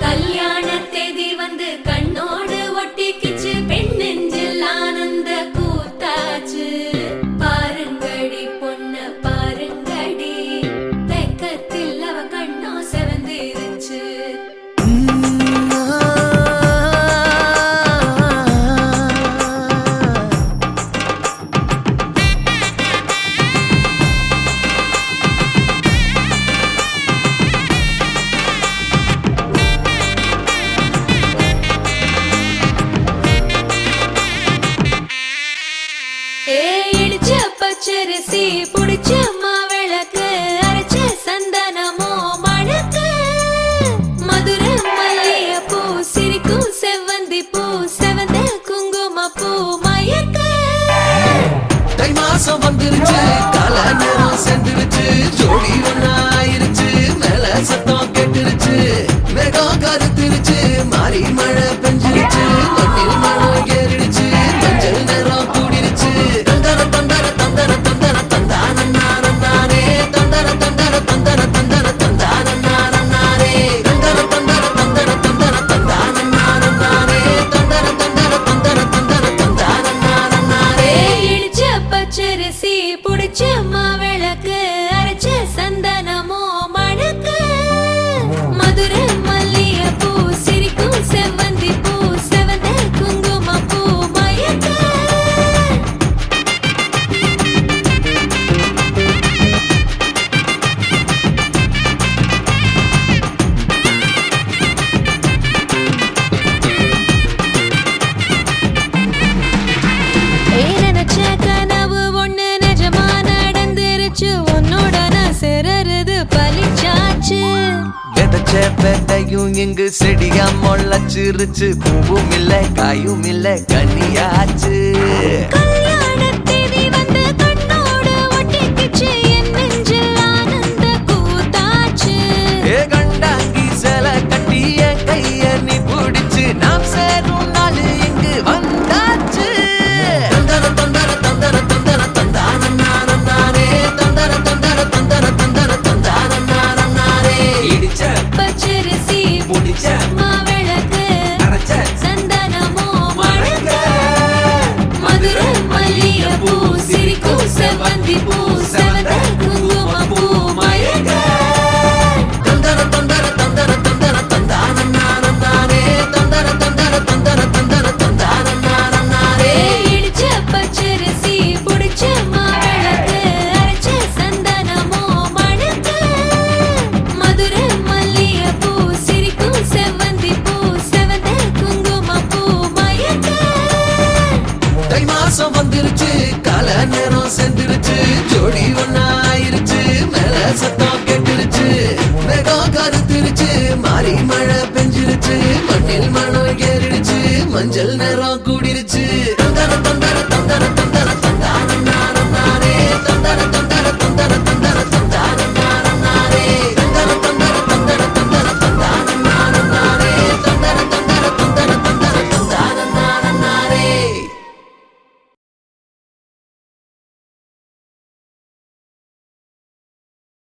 கல்யாண தேதி வந்து கண்ணோடு ஒட்டிக்கிச்சு, பெண் நெஞ்சில் ஆனந்த கூத்தாச்சு. பாருங்கடி பொண்ண பாருங்கடி, வெக்கத்தில் அவ கண்ணோ செவந்திருச்சு. இடிச்ச பச்சரிசி புடிச்ச மாவிளக்கு, அரைச்ச சந்தனமோ மணக்கு. மதுரை மல்லிய பூ சிரிக்கும் செவ்வந்தி பூ, செவந்த குங்கும பூ மயக்க. தை மாசம் வந்துருச்சு, கால நேரம் சென்றுருச்சு, ஜோடி ஒன்னாயிருச்சு, மேல சத்தம் கேட்டுருச்சு, மேகம் கருத்துருச்சு, மாறி மழை பெஞ்சிருச்சு, மண்ணில் மனம் ஏறிடுச்சு, மஞ்சள் நேரம் கூடிருச்சு. தந்தர தந்தர தந்தர தந்தர தந்தானே, தந்தர தந்தர தந்தர தந்தர தந்தானே, தந்தர தந்தர தந்தர தந்தர தந்தானே, தந்தர தந்தர தந்தர தந்தர தந்தானே. இடிச்ச பச்சரிசி புடிச்ச மாவிளக்கு, அரைச்ச சந்தனமோ மணக்கு. மதுரை மல்லிய பூ சிரிக்கும் செவ்வந்தி பூ, செவந்த குங்கும பூ மயக்க. நினைச்ச கனவு ஒண்ணு நிஜமா நடந்துருச்சு, உன்னோட நான் சிறருது பலிச்சாச்சு. விதைச்ச விதையும் இங்கு செடியா முளைச்சிருச்சு, பூவும் இல்ல காயும் இல்ல கனியாச்சு. கல்யாண தேதி வந்து கண்ணோடு ஒட்டிக்கிச்சு, என் நெஞ்சில் ஆனந்த கூத்தாச்சு. ஏ கண்டாங்கி சில கட்டி என் கைய நீ பிடிச்சு, நாம் சேரும் நாள் இங்கு வந்தாச்சு. தந்தர தந்தர தந்தர தந்தர தந்தானே, தந்தர தந்தர தந்தர தந்தர தந்தானே. இடிச்ச பச்சரிசி முடிச்ச மாவிளக்கு, அரைச்ச சந்தனமோ மணக்க. மதுரை மல்லிய பூ சிரிக்கும் செவ்வந்தி பூ, செவந்த குங்கும பூ மயக்க. தந்தர தந்தர தந்தர தந்தர தந்தானே, தந்தர தந்தர தந்தர தந்தர தந்தானே. இடிச்ச பச்சரிசி புடிச்ச மாவிளக்கு, அரைச்ச சந்தனமோ மணக்க. மதுரை மல்லிய பூ சிரிக்கும் செவ்வந்தி பூ, செவந்த குங்கும பூ மயக்க. தை மாசம் வந்துருச்சு, கால நேரம் சென்றுருச்சு, ஜோடி ஒன்னாயிருச்சு, மேல சத்தம் கேட்டுருச்சு, மேகம் கருத்துருச்சு, மாறி மழை பெஞ்சிருச்சு, மண்ணில் மனம் ஏறிடுச்சு, மஞ்சள் நேரம்